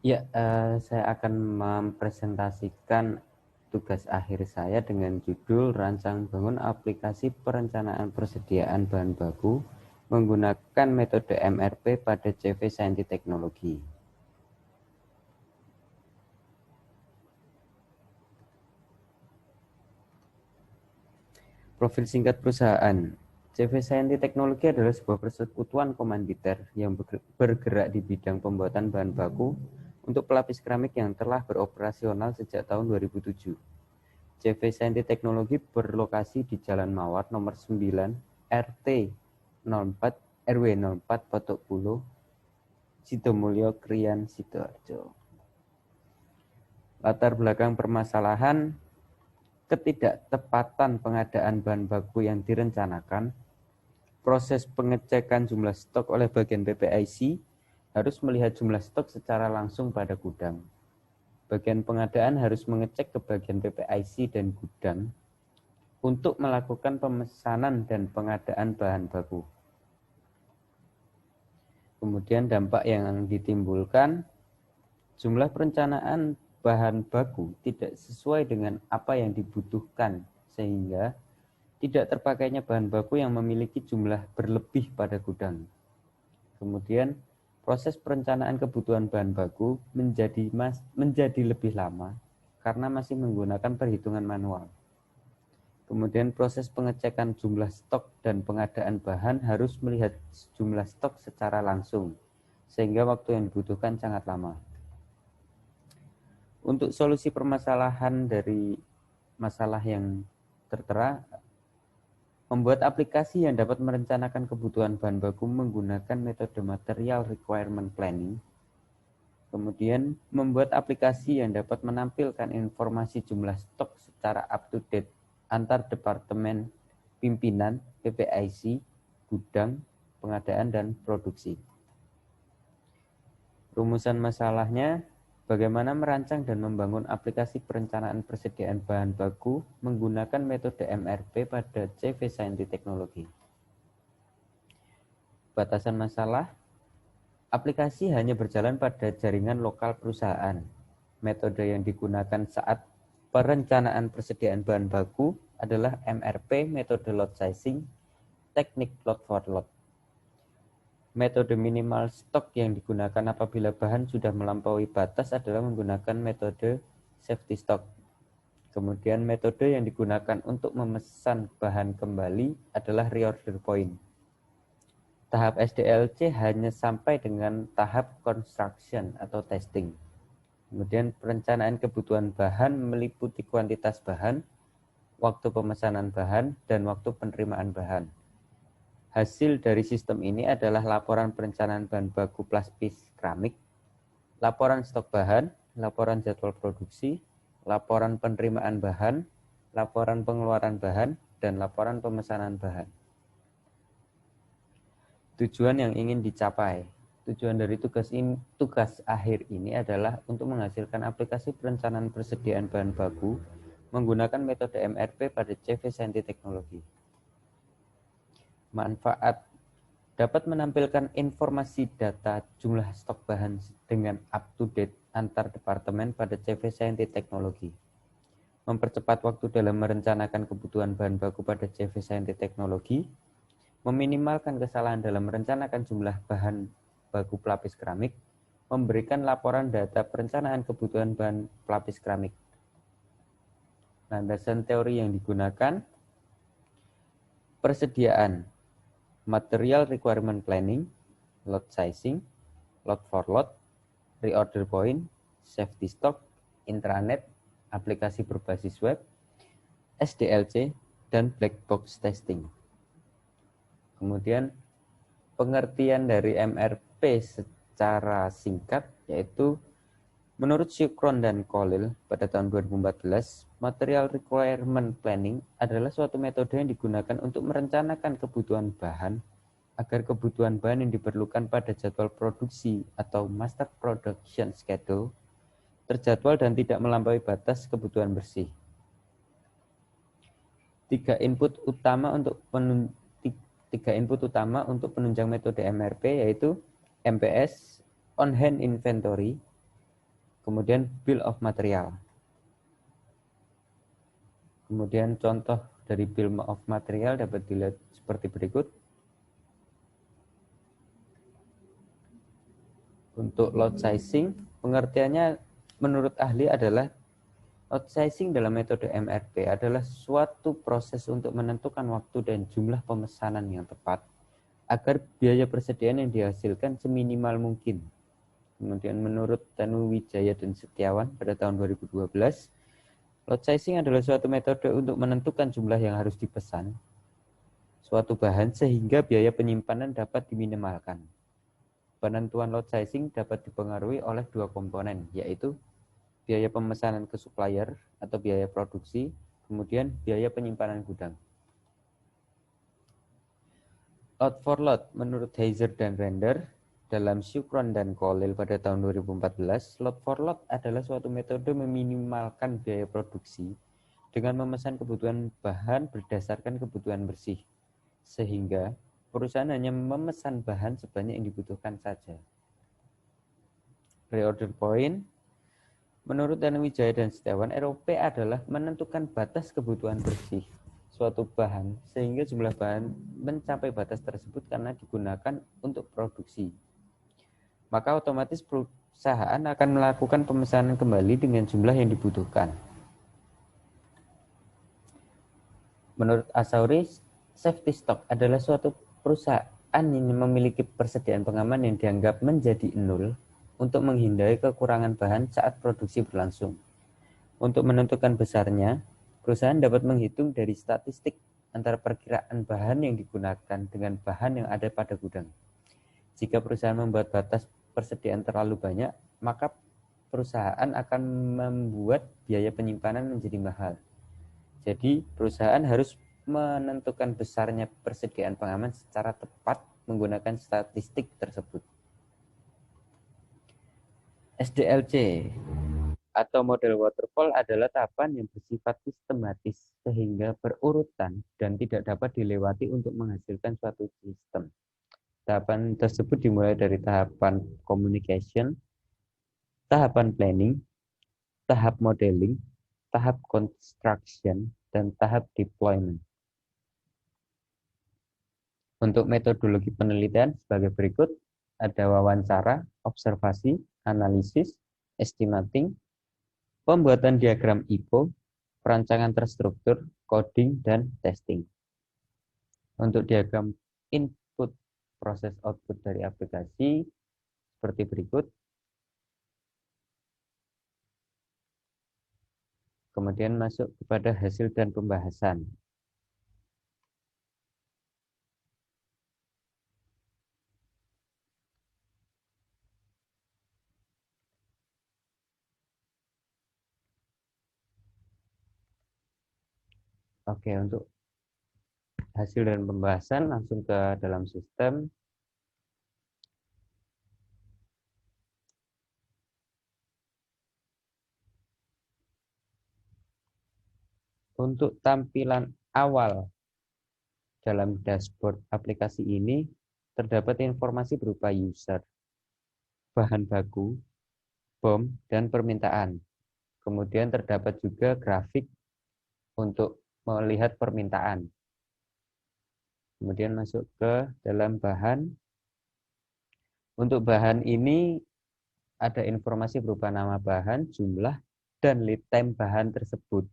Ya, saya akan mempresentasikan tugas akhir saya dengan judul Rancang Bangun Aplikasi Perencanaan Persediaan Bahan Baku menggunakan metode MRP pada CV Scientific Technology. Profil singkat perusahaan. CV Scientific Technology adalah sebuah persekutuan komanditer yang bergerak di bidang pembuatan bahan baku untuk pelapis keramik yang telah beroperasional sejak tahun 2007. CV Scientific Technology berlokasi di Jalan Mawar nomor 9 RT 04 RW 04 Potok Pulo, Sidomulyo, Krian, Sidoarjo. Latar belakang permasalahan: ketidaktepatan pengadaan bahan baku yang direncanakan. Proses pengecekan jumlah stok oleh bagian PPIC harus melihat jumlah stok secara langsung pada gudang. Bagian pengadaan harus mengecek ke bagian PPIC dan gudang untuk melakukan pemesanan dan pengadaan bahan baku. Kemudian dampak yang ditimbulkan: jumlah perencanaan bahan baku tidak sesuai dengan apa yang dibutuhkan, sehingga tidak terpakainya bahan baku yang memiliki jumlah berlebih pada gudang. Kemudian proses perencanaan kebutuhan bahan baku menjadi lebih lama karena masih menggunakan perhitungan manual. Kemudian proses pengecekan jumlah stok dan pengadaan bahan harus melihat jumlah stok secara langsung, sehingga waktu yang dibutuhkan sangat lama. Untuk solusi permasalahan dari masalah yang tertera, membuat aplikasi yang dapat merencanakan kebutuhan bahan baku menggunakan metode Material Requirement Planning. Kemudian membuat aplikasi yang dapat menampilkan informasi jumlah stok secara up-to-date antar departemen pimpinan, PPIC, gudang, pengadaan, dan produksi. Rumusan masalahnya: bagaimana merancang dan membangun aplikasi perencanaan persediaan bahan baku menggunakan metode MRP pada CV Scientific Technology. Batasan masalah: aplikasi hanya berjalan pada jaringan lokal perusahaan. Metode yang digunakan saat perencanaan persediaan bahan baku adalah MRP, metode load sizing, teknik load for load. Metode minimal stok yang digunakan apabila bahan sudah melampaui batas adalah menggunakan metode safety stock. Kemudian metode yang digunakan untuk memesan bahan kembali adalah reorder point. Tahap SDLC hanya sampai dengan tahap construction atau testing. Kemudian perencanaan kebutuhan bahan meliputi kuantitas bahan, waktu pemesanan bahan, dan waktu penerimaan bahan. Hasil dari sistem ini adalah laporan perencanaan bahan baku pelapis keramik, laporan stok bahan, laporan jadwal produksi, laporan penerimaan bahan, laporan pengeluaran bahan, dan laporan pemesanan bahan. Tujuan yang ingin dicapai. Tujuan dari tugas akhir ini adalah untuk menghasilkan aplikasi perencanaan persediaan bahan baku menggunakan metode MRP pada CV Scientific Technology. Manfaat: dapat menampilkan informasi data jumlah stok bahan dengan up-to-date antar departemen pada CV Scientific Technology. Mempercepat waktu dalam merencanakan kebutuhan bahan baku pada CV Scientific Technology. Meminimalkan kesalahan dalam merencanakan jumlah bahan baku pelapis keramik. Memberikan laporan data perencanaan kebutuhan bahan pelapis keramik. Landasan teori yang digunakan: persediaan, Material Requirement Planning, load sizing, load for load, reorder point, safety stock, intranet, aplikasi berbasis web, SDLC, dan black box testing. Kemudian pengertian dari MRP secara singkat yaitu: menurut Shukron dan Khalil pada tahun 2014, Material Requirement Planning adalah suatu metode yang digunakan untuk merencanakan kebutuhan bahan agar kebutuhan bahan yang diperlukan pada jadwal produksi atau Master Production Schedule terjadwal dan tidak melampaui batas kebutuhan bersih. Tiga input utama untuk penunjang metode MRP yaitu MPS, On Hand Inventory, Kemudian bill of material. Kemudian contoh dari bill of material dapat dilihat seperti berikut. Untuk load sizing, pengertiannya menurut ahli adalah load sizing dalam metode MRP adalah suatu proses untuk menentukan waktu dan jumlah pemesanan yang tepat agar biaya persediaan yang dihasilkan seminimal mungkin. Kemudian menurut Tanuwijaya dan Setiawan pada tahun 2012, load sizing adalah suatu metode untuk menentukan jumlah yang harus dipesan suatu bahan sehingga biaya penyimpanan dapat diminimalkan. Penentuan load sizing dapat dipengaruhi oleh dua komponen, yaitu biaya pemesanan ke supplier atau biaya produksi, kemudian biaya penyimpanan gudang. Load for load menurut Heiser dan Render dalam Shukron dan Kolil pada tahun 2014, load for load adalah suatu metode meminimalkan biaya produksi dengan memesan kebutuhan bahan berdasarkan kebutuhan bersih, sehingga perusahaan hanya memesan bahan sebanyak yang dibutuhkan saja. Reorder point, menurut Tanuwijaya dan Setiawan, ROP adalah menentukan batas kebutuhan bersih suatu bahan sehingga jumlah bahan mencapai batas tersebut karena digunakan untuk produksi. Maka otomatis perusahaan akan melakukan pemesanan kembali dengan jumlah yang dibutuhkan. Menurut Asauri, safety stock adalah suatu perusahaan yang memiliki persediaan pengaman yang dianggap menjadi nol untuk menghindari kekurangan bahan saat produksi berlangsung. Untuk menentukan besarnya, perusahaan dapat menghitung dari statistik antara perkiraan bahan yang digunakan dengan bahan yang ada pada gudang. Jika perusahaan membuat batas persediaan terlalu banyak, maka perusahaan akan membuat biaya penyimpanan menjadi mahal. Jadi, perusahaan harus menentukan besarnya persediaan pengaman secara tepat menggunakan statistik tersebut. SDLC atau model waterfall adalah tahapan yang bersifat sistematis sehingga berurutan dan tidak dapat dilewati untuk menghasilkan suatu sistem. Tahapan tersebut dimulai dari tahapan communication, tahapan planning, tahap modeling, tahap construction, dan tahap deployment. Untuk metodologi penelitian sebagai berikut, ada wawancara, observasi, analisis, estimating, pembuatan diagram IPO, perancangan terstruktur, coding, dan testing. Untuk diagram input proses output dari aplikasi seperti berikut. Kemudian masuk kepada hasil dan pembahasan. Oke, untuk hasil dan pembahasan langsung ke dalam sistem. Untuk tampilan awal dalam dashboard aplikasi ini terdapat informasi berupa user, bahan baku, BOM, dan permintaan. Kemudian terdapat juga grafik untuk melihat permintaan. Kemudian masuk ke dalam bahan. Untuk bahan ini ada informasi berupa nama bahan, jumlah, dan lead time bahan tersebut.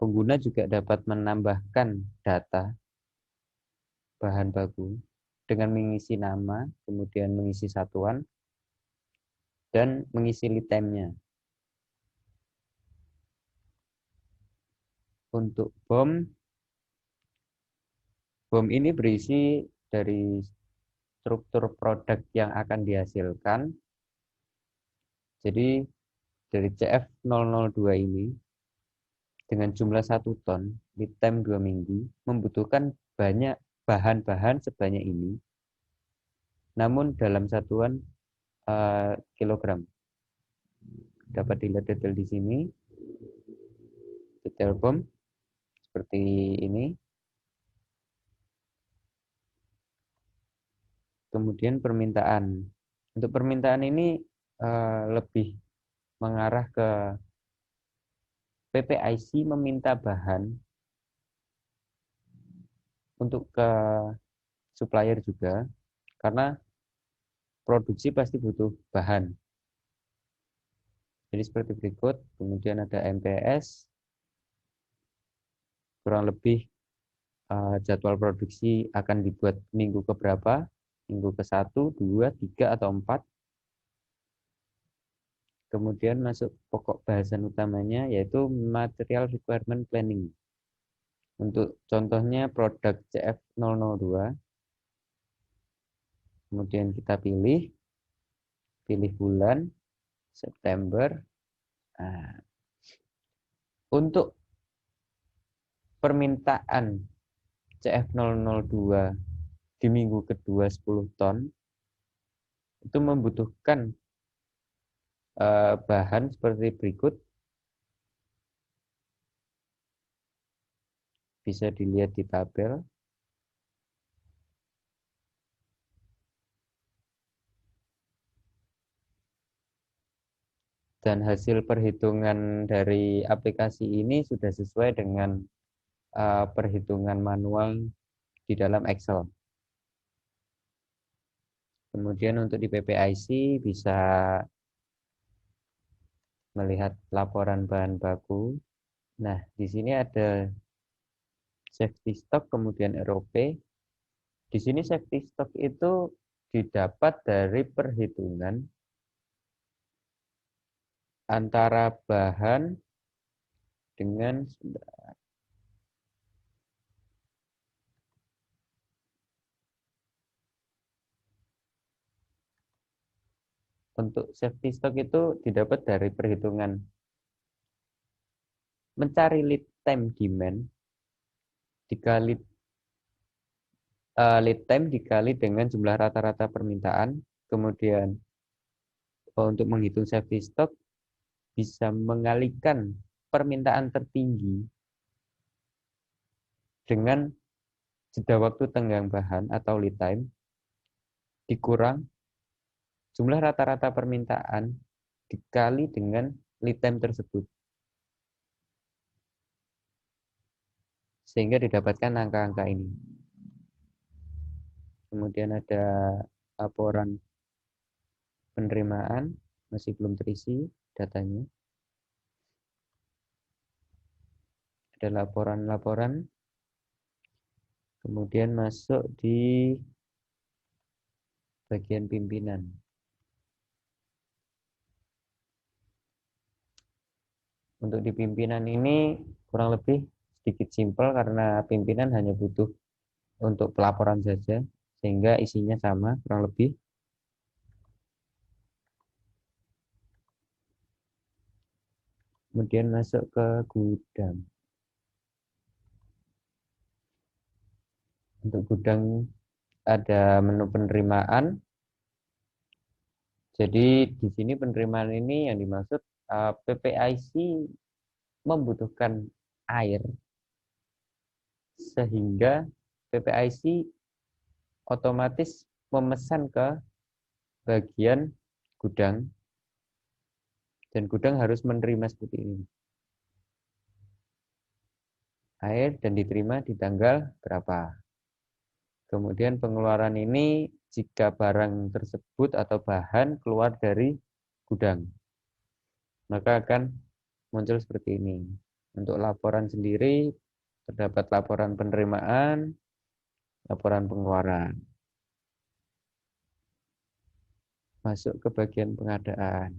Pengguna juga dapat menambahkan data bahan baku dengan mengisi nama, kemudian mengisi satuan, dan mengisi lead time-nya. Untuk BOM ini berisi dari struktur produk yang akan dihasilkan. Jadi dari CF002 ini dengan jumlah 1 ton, lead time 2 minggu, membutuhkan banyak bahan-bahan sebanyak ini, namun dalam satuan kilogram. Dapat dilihat detail di sini, detail BOM seperti ini. Kemudian permintaan Untuk permintaan ini lebih mengarah ke PPIC meminta bahan untuk ke supplier juga, karena produksi pasti butuh bahan. Jadi seperti berikut, kemudian ada MPS, kurang lebih jadwal produksi akan dibuat minggu keberapa, minggu ke-1, 2, 3, atau 4. Kemudian masuk pokok bahasan utamanya, yaitu Material Requirement Planning. Untuk contohnya produk CF002, kemudian kita pilih bulan, September. Nah, untuk permintaan CF002 di minggu kedua 10 ton, itu membutuhkan bahan seperti berikut. Bisa dilihat di tabel. Dan hasil perhitungan dari aplikasi ini sudah sesuai dengan perhitungan manual di dalam Excel. Kemudian untuk di PPIC bisa melihat laporan bahan baku. Nah, di sini ada safety stock, kemudian ROP. Di sini safety stock itu didapat dari perhitungan antara bahan dengan untuk safety stock itu didapat dari perhitungan mencari lead time demand dikali lead time dikali dengan jumlah rata-rata permintaan. Kemudian untuk menghitung safety stock bisa mengalikan permintaan tertinggi dengan jeda waktu tenggang bahan atau lead time dikurang jumlah rata-rata permintaan dikali dengan lead time tersebut, sehingga didapatkan angka-angka ini. Kemudian ada laporan penerimaan, masih belum terisi datanya. Ada laporan-laporan. Kemudian masuk di bagian pimpinan. Untuk di pimpinan ini kurang lebih sedikit simpel karena pimpinan hanya butuh untuk pelaporan saja, sehingga isinya sama kurang lebih. Kemudian masuk ke gudang. Untuk gudang ada menu penerimaan. Jadi di sini penerimaan ini yang dimaksud PPIC membutuhkan air, sehingga PPIC otomatis memesan ke bagian gudang, dan gudang harus menerima seperti ini. Air dan diterima di tanggal berapa. Kemudian pengeluaran ini jika barang tersebut atau bahan keluar dari gudang, maka akan muncul seperti ini. Untuk laporan sendiri terdapat laporan penerimaan, laporan pengeluaran. Masuk ke bagian pengadaan.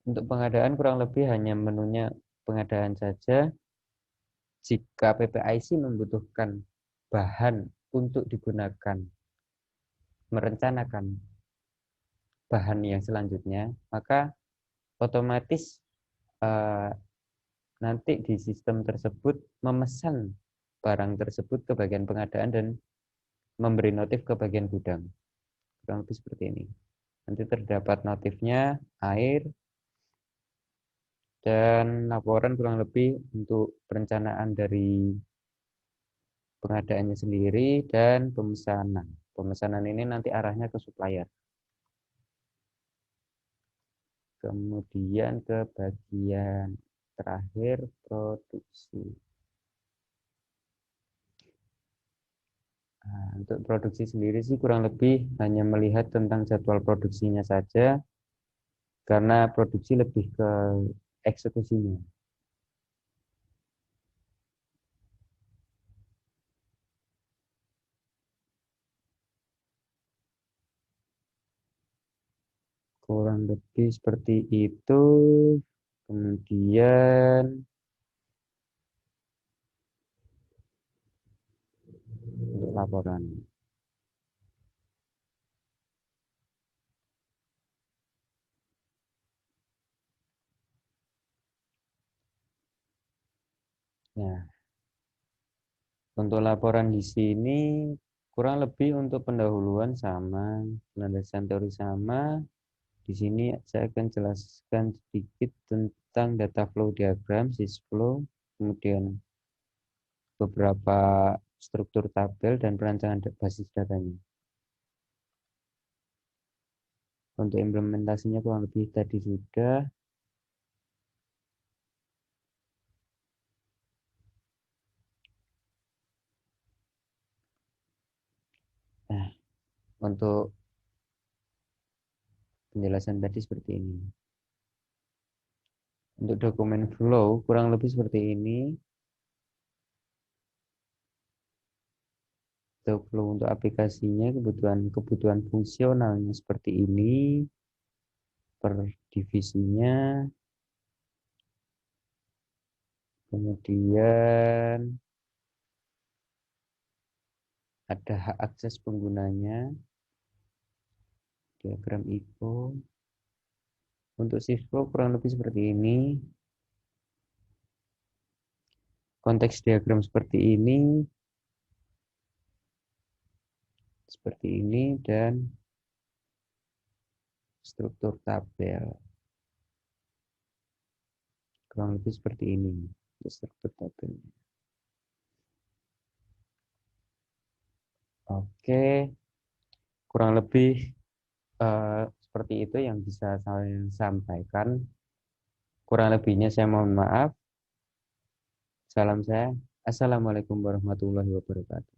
Untuk pengadaan kurang lebih hanya menunya pengadaan saja. Jika PPIC membutuhkan bahan untuk digunakan, merencanakan bahan yang selanjutnya, maka otomatis nanti di sistem tersebut memesan barang tersebut ke bagian pengadaan dan memberi notif ke bagian gudang. Kurang lebih seperti ini. Nanti terdapat notifnya, air, dan laporan kurang lebih untuk perencanaan dari pengadaannya sendiri, dan pemesanan. Pemesanan ini nanti arahnya ke supplier. Kemudian ke bagian terakhir, produksi. Nah, untuk produksi sendiri sih kurang lebih hanya melihat tentang jadwal produksinya saja, karena produksi lebih ke eksekusinya. Kurang lebih seperti itu. Kemudian untuk laporan. Nah, untuk laporan di sini kurang lebih untuk pendahuluan sama, landasan teori sama. Di sini saya akan jelaskan sedikit tentang data flow diagram, sysflow, kemudian beberapa struktur tabel dan perancangan basis datanya. Untuk implementasinya kurang lebih tadi sudah. Nah, untuk penjelasan tadi seperti ini. Untuk dokumen flow kurang lebih seperti ini. Untuk flow untuk aplikasinya kebutuhan fungsionalnya seperti ini. Per divisinya. Kemudian ada hak akses penggunanya. Diagram IPO. Untuk sysflow kurang lebih seperti ini. Konteks diagram seperti ini, dan struktur tabel kurang lebih seperti ini. Struktur tabel. Oke, kurang lebih seperti itu yang bisa saya sampaikan. Kurang lebihnya saya mohon maaf. Salam saya. Assalamualaikum warahmatullahi wabarakatuh.